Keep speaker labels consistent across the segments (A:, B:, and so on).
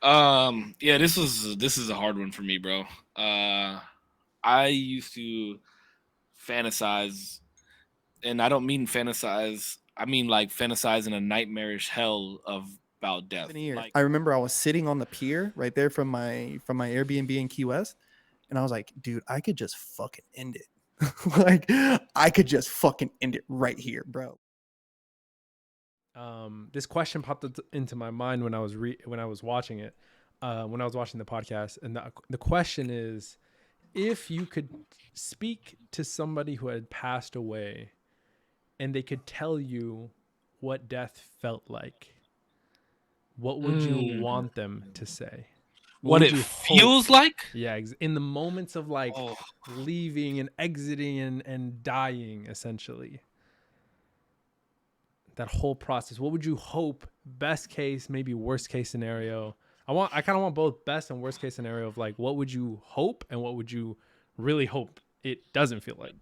A: Yeah, this is a hard one for me, bro. I used to fantasize, and I don't mean fantasize. I mean like fantasize in a nightmarish hell of about death.
B: Even here,
A: Like,
B: I remember I was sitting on the pier right there from my Airbnb in Key West, and I was like, dude, I could just fucking end it. Like, I could just fucking end it right here, bro.
C: This question popped into my mind when when I was watching it, when I was watching the podcast, and the question is, if you could speak to somebody who had passed away, and they could tell you what death felt like, what would you
A: mm,
C: want them to say? What
A: what
C: would
A: it
C: you hope?
A: feels like.
C: Yeah, in the moments of like
A: Oh,
C: leaving and exiting and dying, essentially, that whole process. What would you hope? Best case, maybe worst case scenario. I kind of want both best and worst case scenario of like what would you hope and what would you really hope it doesn't feel like.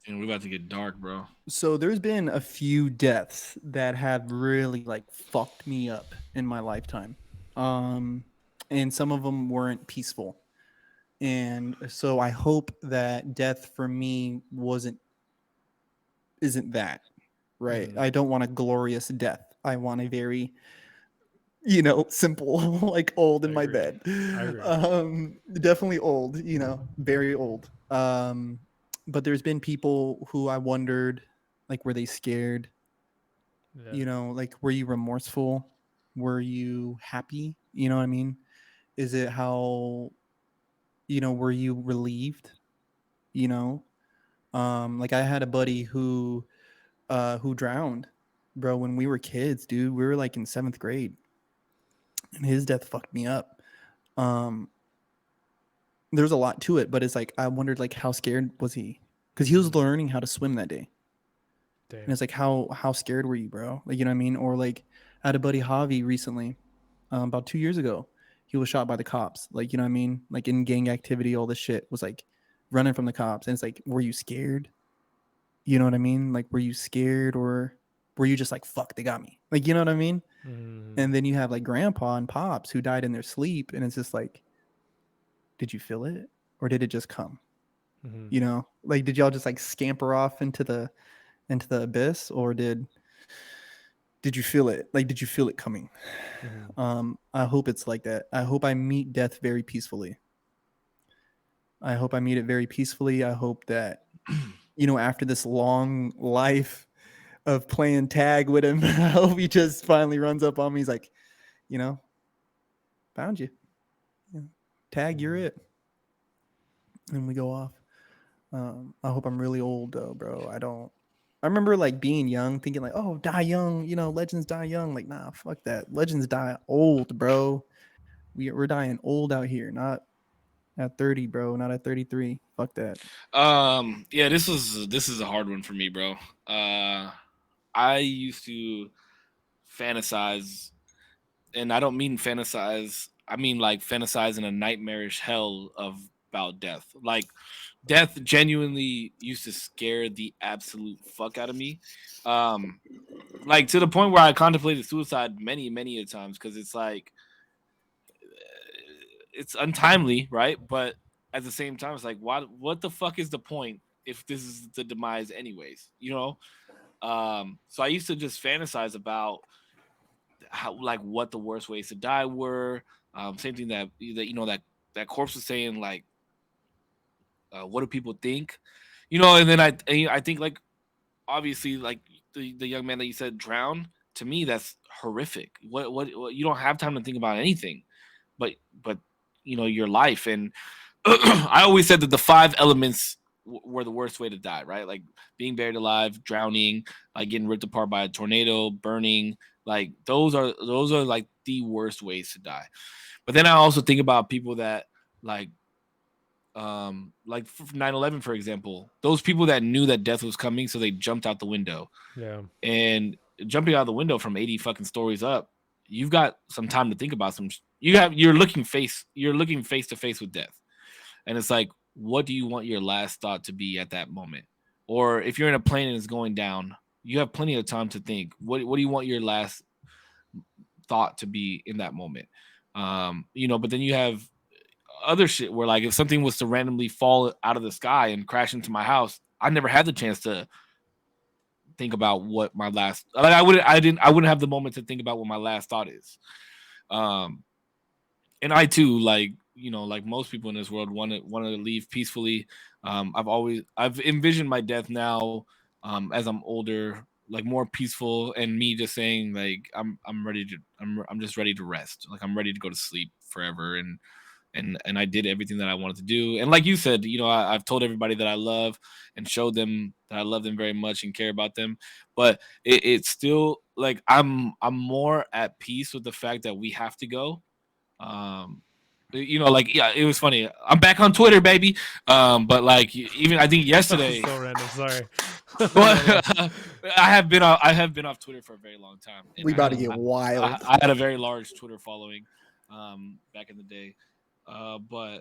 A: and we're about to get dark, bro.
B: So there's been a few deaths that have really like fucked me up in my lifetime. Um and some of them weren't peaceful. And so I hope that death for me wasn't isn't that, right?
C: Mm-hmm.
B: I don't want a glorious death. I want a very, simple, like old
C: I
B: in my
C: agree.
B: bed.
C: I agree.
B: Definitely old, very old. But there's been people who I wondered, like, were they scared?
C: Yeah.
B: Like, were you remorseful? Were you happy? You know what I mean? Is it how, were you relieved? You know? Like I had a buddy who drowned, bro, when we were kids, dude. We were like in 7th grade, and his death fucked me up. Um, there's a lot to it, but it's like I wondered, like, how scared was he? Because he was
C: Mm-hmm.
B: learning how to swim that day, and
C: Damn.
B: it's like, how scared were you, bro? Like, you know what I mean? Or like, I had a buddy Javi recently, about 2 years ago. He was shot by the cops. Like, you know what I mean? Like in gang activity, all this shit was like running from the cops, and it's like, were you scared? You know what I mean? Like, were you scared, or were you just like, fuck, they got me? Like, you know what I mean?
C: Mm-hmm.
B: And then you have like grandpa and pops who died in their sleep, and it's just like, did you feel it, or did it just come?
C: Mm-hmm.
B: Like, did y'all just like scamper off into the abyss, or did you feel it? Like, did you feel it coming?
C: Mm-hmm.
B: I hope it's like that. I hope I meet death very peacefully. I hope I meet it very peacefully. I hope that, after this long life of playing tag with him, I hope he just finally runs up on me. He's like, you know, found you. Yeah. Tag, you're
C: Mm-hmm.
B: it. And we go off. I hope I'm really old though, bro. I remember like being young, thinking like, oh, die young. Legends die young. Like, nah, fuck that. Legends die old, bro. We're dying old out here, not at 30, bro. Not at 33. Fuck that.
A: Yeah, this is a hard one for me, bro. Uh, I used to fantasize, and I don't mean fantasize. I mean like fantasize in a nightmarish hell of about death. Like, death genuinely used to scare the absolute fuck out of me. Um, like, to the point where I contemplated suicide many, many a times, because it's like it's untimely, right? But at the same time, it's like, what the fuck is the point if this is the demise anyways? So I used to just fantasize about how, like, what the worst ways to die were. Same thing that corpse was saying, like, what do people think? And then I think, like, obviously, like, the young man that you said drowned. To me, that's horrific. What you don't have time to think about anything, but but your life. And I always said that the five elements were the worst way to die, right? Like being buried alive, drowning, like getting ripped apart by a tornado, burning. Like those are like the worst ways to die. But then I also think about people that, like, 9/11, for example. Those people that knew that death was coming, so they jumped out the window.
C: Yeah.
A: And jumping out the window from 80 fucking stories up, you've got some time to think about some. You're looking face to face with death, and it's like, what do you want your last thought to be at that moment? Or if you're in a plane and it's going down, you have plenty of time to think. What do you want your last thought to be in that moment? But then you have other shit where like if something was to randomly fall out of the sky and crash into my house, I never had the chance to think about what my last like I wouldn't have the moment to think about what my last thought is. Um and I too, like like most people in this world, want to leave peacefully. I've envisioned my death now, as I'm older, like more peaceful, and me just saying like I'm ready to I'm just ready to rest. Like I'm ready to go to sleep forever, and I did everything that I wanted to do. And like you said, I've told everybody that I love and showed them that I love them very much and care about them. But it's still like I'm more at peace with the fact that we have to go. um like, yeah, it was funny. I'm back on Twitter, baby. But like even I think
C: That was
A: yesterday,
C: so random. Sorry.
A: well,
C: I love it.
A: I have been off Twitter for a very long time, and
B: We about to get wild.
A: I had a very large Twitter following, back in the day. But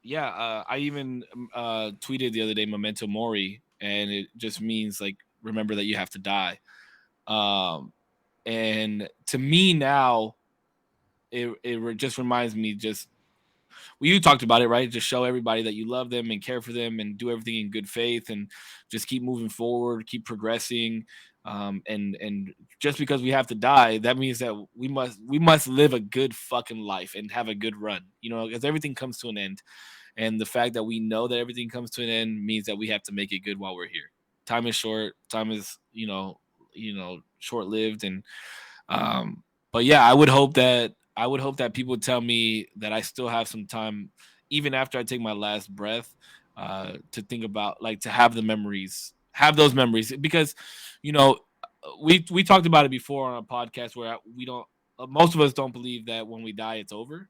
A: yeah, I even tweeted the other day "Memento Mori," and it just means like remember that you have to die. Um, and to me now, it just reminds me just well, you talked about it, right? Just show everybody that you love them and care for them and do everything in good faith and just keep moving forward, keep progressing. And just because we have to die, that means that we must live a good fucking life and have a good run, because everything comes to an end. And the fact that we know that everything comes to an end means that we have to make it good while we're here. Time is short. Time is, short lived. And but yeah, I would hope that people tell me that I still have some time, even after I take my last breath, to think about, like, to have those memories, because you know we talked about it before on a podcast where we don't, most of us don't believe that when we die it's over.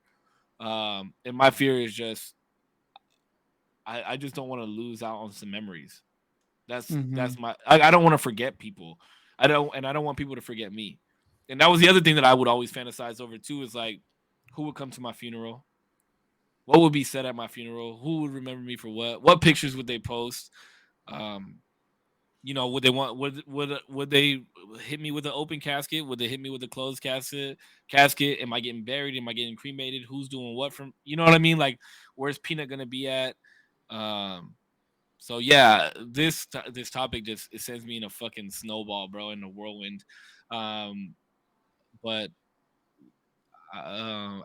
A: And my fear is just I just don't want to lose out on some memories. That's
B: Hmm.
A: I don't want to forget people. I don't want people to forget me. And that was the other thing that I would always fantasize over too, is like who would come to my funeral? What would be said at my funeral? Who would remember me for what? What pictures would they post? Um, would they want would they hit me with an open casket? Would they hit me with a closed casket? Am I getting buried? Am I getting cremated? Who's doing what from, you know what I mean? Like, where's Peanut gonna be at? Um so yeah, this topic just, it sends me in a fucking snowball, bro, in a whirlwind. Um, but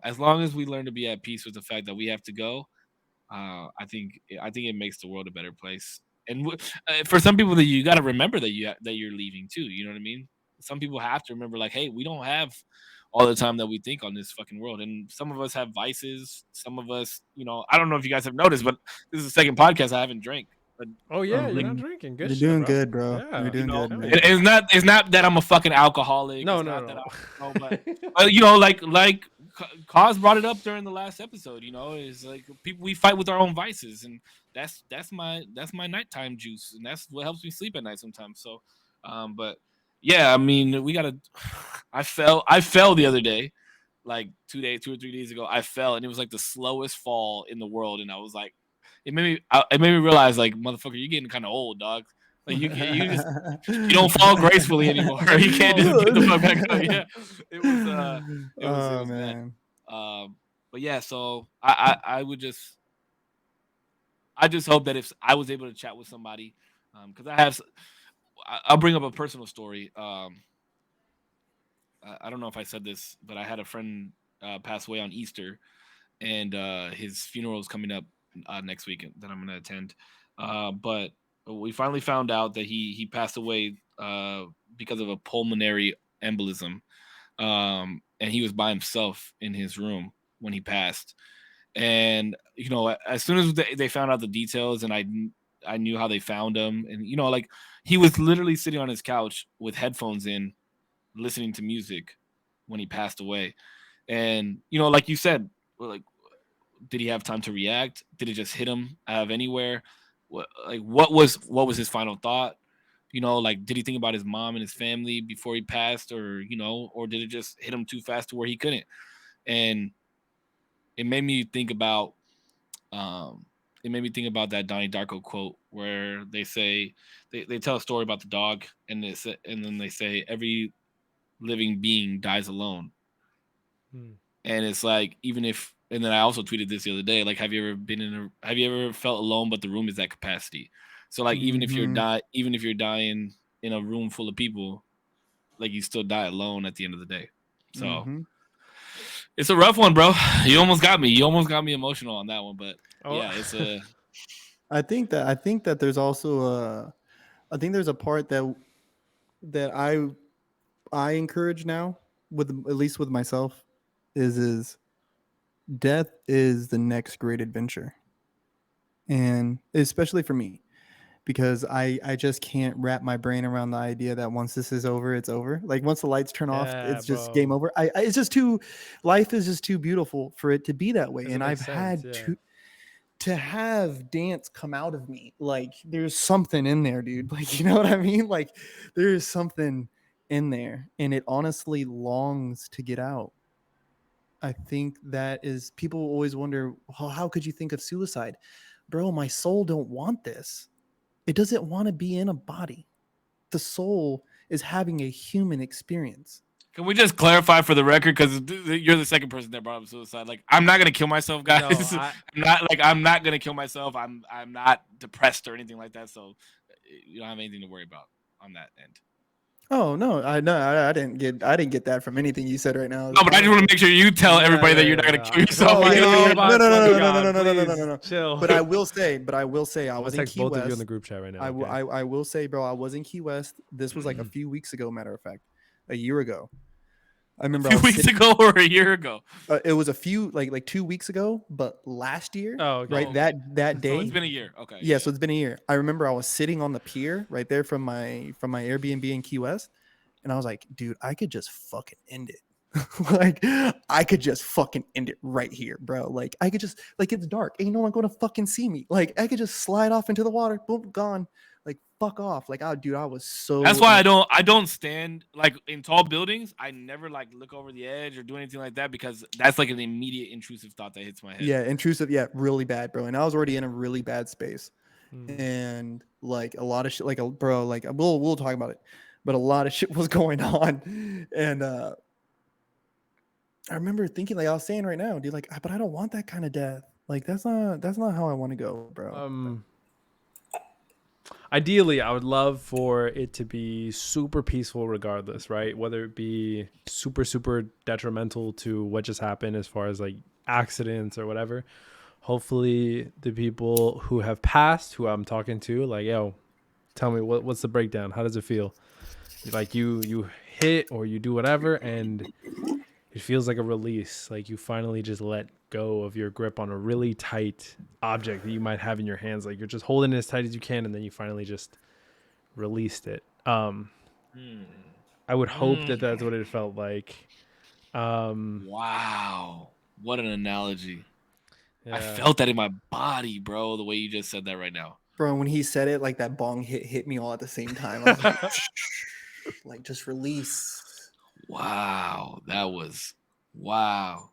A: as long as we learn to be at peace with the fact that we have to go, I think it makes the world a better place. And for some people, that you got to remember that that you're leaving too. You know what I mean? Some people have to remember, like, hey, we don't have all the time that we think on this fucking world. And some of us have vices. Some of us, I don't know if you guys have noticed, but this is the second podcast I haven't drank. But
C: Oh yeah, you're
A: like,
C: not
B: Hmm.
C: drinking. Good
B: You're
C: shit,
B: doing
C: bro.
B: good, bro. You're
C: Yeah.
B: doing good,
C: Hell
B: man.
C: yeah.
A: it's not that I'm a fucking alcoholic.
C: No,
A: It's
C: no,
A: not that I,
C: no.
A: but like Cause brought it up during the last episode. Is like people, we fight with our own vices, and that's my nighttime juice, and that's what helps me sleep at night sometimes. So, but yeah, I mean, we gotta. I fell the other day, like 2 or 3 days ago. I fell, and it was like the slowest fall in the world, and I was like, it made me realize, like, motherfucker, you're getting kind of old, dog. Like you don't fall gracefully anymore. You can't just get the fuck back up. Yeah, it was it
B: Oh
A: was bad.
B: man.
A: But yeah, so I just hope that if I was able to chat with somebody, because I'll bring up a personal story. I don't know if I said this, but I had a friend pass away on Easter, and his funeral is coming up next week that I'm going to attend. But we finally found out that he passed away because of a pulmonary embolism, and he was by himself in his room when he passed. And as soon as they found out the details, and I knew how they found him, and like, he was literally sitting on his couch with headphones in, listening to music when he passed away. And like you said, like, did he have time to react? Did it just hit him out of anywhere? What was his final thought? Like, did he think about his mom and his family before he passed, or did it just hit him too fast to where he couldn't? And it made me think about um it made me think about that Donnie Darko quote where they say, they tell a story about the dog, and then they say every living being dies alone.
C: Hmm.
A: And it's like, even if, and then I also tweeted this the other day, like, have you ever felt alone, but the room is at capacity? So like, even if
B: Mm-hmm.
A: you're dying in a room full of people, like, you still die alone at the end of the day. So
B: Mm-hmm.
A: it's a rough one, bro. You almost got me. You almost got me emotional on that one, but
C: Oh,
A: yeah, it's a.
B: I think that there's also I think there's a part that I encourage now, with at least with myself, is death is the next great adventure. And especially for me, because I just can't wrap my brain around the idea that once this is over, it's over. Like, once the lights turn off,
C: yeah,
B: it's just game
C: bro.
B: over. It's just too, life is just too beautiful for it to be that way.
C: Doesn't
B: And
C: make
B: I've
C: sense.
B: had
C: Yeah.
B: to have dance come out of me. Like, there's something in there, dude. Like, you know what I mean? Like, there is something in there, and it honestly longs to get out. I think that is, people always wonder, well, how could you think of suicide? Bro, my soul don't want this. It doesn't want to be in a body. The soul is having a human experience.
A: Can we just clarify for the record, because you're the second person that brought up suicide? Like, I'm not gonna kill myself, guys.
C: No,
A: I'm not gonna kill myself. I'm not depressed or anything like that. So you don't have anything to worry about on that end.
B: Oh no, I didn't get that from anything you said right now.
A: No, but I just want to make sure you tell
C: yeah,
A: everybody
C: yeah,
A: that you're not
C: yeah,
A: gonna
C: yeah.
A: kill yourself.
B: Oh
C: My
B: yeah,
C: God,
B: yeah, yeah.
C: my
B: No, no, no,
C: my
B: no, no, no,
C: God,
B: no, no, no, no, no,
C: please
B: no.
C: chill.
B: But I will say, I
C: I'm gonna
B: was in
C: text
B: Key
C: both of you in the
B: West.
C: group chat right now.
B: I,
C: Okay.
B: I will say, bro, I was in Key West. This was like a few weeks ago, matter of fact, a year ago. I
A: A
B: remember I
A: few
B: was
A: weeks
B: sitting.
A: ago or a year ago.
B: It was a few, like 2 weeks ago, but last year,
C: Oh, okay.
B: right?
A: Oh, okay.
B: That
A: So it's
B: day,
A: been a year. Okay.
B: yeah. So it's been a year. I remember I was sitting on the pier right there from my Airbnb in Key West, and I was like, dude, I could just fucking end it. Like, I could just fucking end it right here, bro. Like, I could just, like, it's dark, ain't no one gonna fucking see me. Like, I could just slide off into the water, boom, gone. Like, fuck off. Like, oh, dude, I was
A: That's
B: so
A: why I don't stand like in tall buildings. I never like look over the edge or do anything like that, because that's like an immediate intrusive thought that hits my head.
B: yeah, intrusive, yeah, really bad, bro. And I was already in a really bad space.
C: Mm.
B: And like a lot of shit, like, bro, like, we'll talk about it, but a lot of shit was going on. And I remember thinking, like I was saying right now, dude, like, but I don't want that kind of death. Like, that's not how I want to go, bro.
C: Ideally, I would love for it to be super peaceful regardless, right? Whether it be super, super detrimental to what just happened as far as like accidents or whatever. Hopefully the people who have passed, who I'm talking to, like, yo, tell me what's the breakdown? How does it feel? Like you hit or you do whatever and it feels like a release. Like you finally just let go of your grip on a really tight object that you might have in your hands. Like you're just holding it as tight as you can, and then you finally just released it. I would hope that that's what it felt like.
A: Wow, what an analogy!
C: Yeah.
A: I felt that in my body, bro. The way you just said that right now,
B: Bro, when he said it, like that bong hit me all at the same time. I was like, just release.
A: wow, that was wow.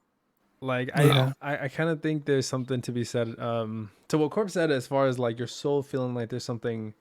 C: Like
B: Yeah.
C: I kind of think there's something to be said to what Corp said as far as like your soul feeling like there's something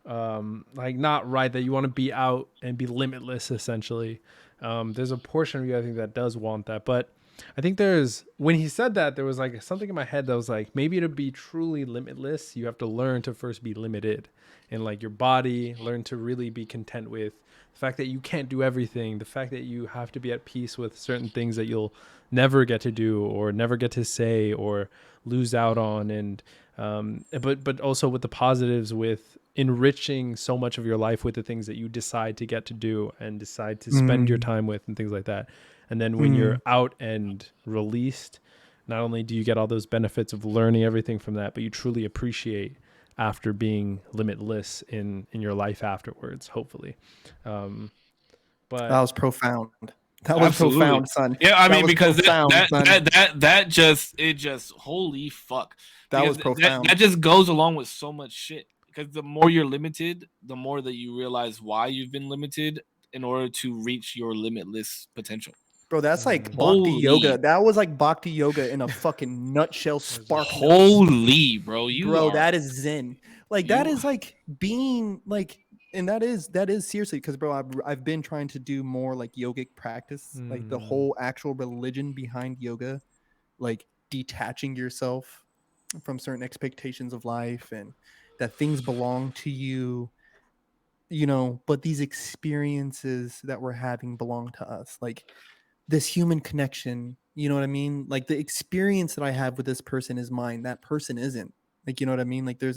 C: like not right, that you want to be out and be limitless essentially. There's a portion of you I think that does want that, but I think there's, when he said that, there was like something in my head that was like, maybe to be truly limitless you have to learn to first be limited, and like your body learn to really be content with the fact that you can't do everything, the fact that you have to be at peace with certain things that you'll never get to do or never get to say or lose out on, and but also with the positives, with enriching so much of your life with the things that you decide to get to do and decide to spend your time with and things like that. And then when you're out and released, not only do you get all those benefits of learning everything from that, but you truly appreciate after being limitless in your life afterwards, hopefully. But
B: That was profound. That was
A: Absolutely.
B: profound, son.
A: Yeah, I
B: That
A: mean,
B: was
A: because
B: profound, son.
A: that just holy fuck.
B: That
A: Because
B: was profound.
A: that just goes along with so much shit. Because the more you're limited, the more that you realize why you've been limited in order to reach your limitless potential.
B: Bro, that's like bhakti
A: Holy.
B: yoga. That was like bhakti yoga in a fucking nutshell, spark notes.
A: Holy, bro, you
B: Bro,
A: are.
B: that is zen. Like, that is like being like, and that is seriously, because bro, I've been trying to do more like yogic practice, like the whole actual religion behind yoga, like detaching yourself from certain expectations of life, and that things belong to you, you know, but these experiences that we're having belong to us, like this human connection, you know what I mean? Like the experience that I have with this person is mine, that person isn't. Like, you know what I mean? Like there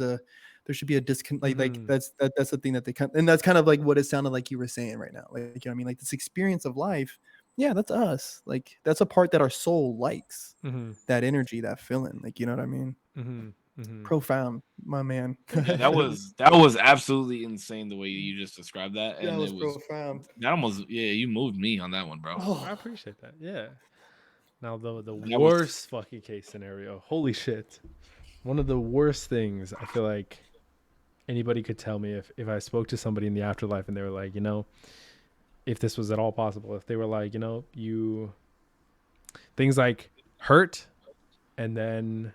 B: should be a disconnect. Like that's the thing that they kind, and that's kind of like what it sounded like you were saying right now. Like, you know what I mean? Like this experience of life, yeah, that's us. Like that's a part that our soul likes. That energy, that feeling. Like, you know what I mean? Profound, my man.
A: Yeah, that was absolutely insane the way you just described that,
B: That
A: and
B: was
A: it was
B: profound.
A: that almost you moved me on that one, bro.
B: Oh,
C: I appreciate that. Yeah. Now the
A: That was
C: worst fucking case scenario. Holy shit. One of the worst things I feel like anybody could tell me if I spoke to somebody in the afterlife and they were like, you know, if this was at all possible, if they were like, you know, you things like hurt and then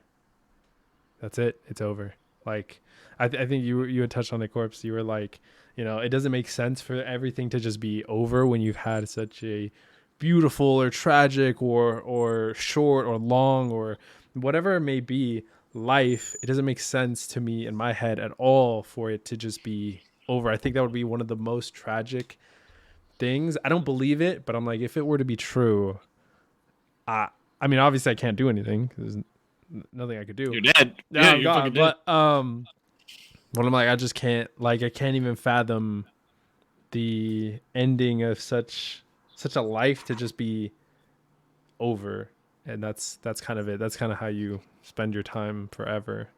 C: that's it, it's over. Like I think you had touched on the corpse. You were like, you know, it doesn't make sense for everything to just be over when you've had such a beautiful or tragic or short or long or whatever it may be life. It doesn't make sense to me in my head at all for it to just be over. I think that would be one of the most tragic things. I don't believe it, but I'm like, if it were to be true, I mean, obviously I can't do anything. There's nothing I could do.
A: you're dead.
C: Yeah,
A: Yeah,
C: I'm
A: you're fucking
C: gone.
A: dead.
C: But I'm like, I just can't. Like, I can't even fathom the ending of such a life to just be over. And that's kind of it. That's kind of how you spend your time forever.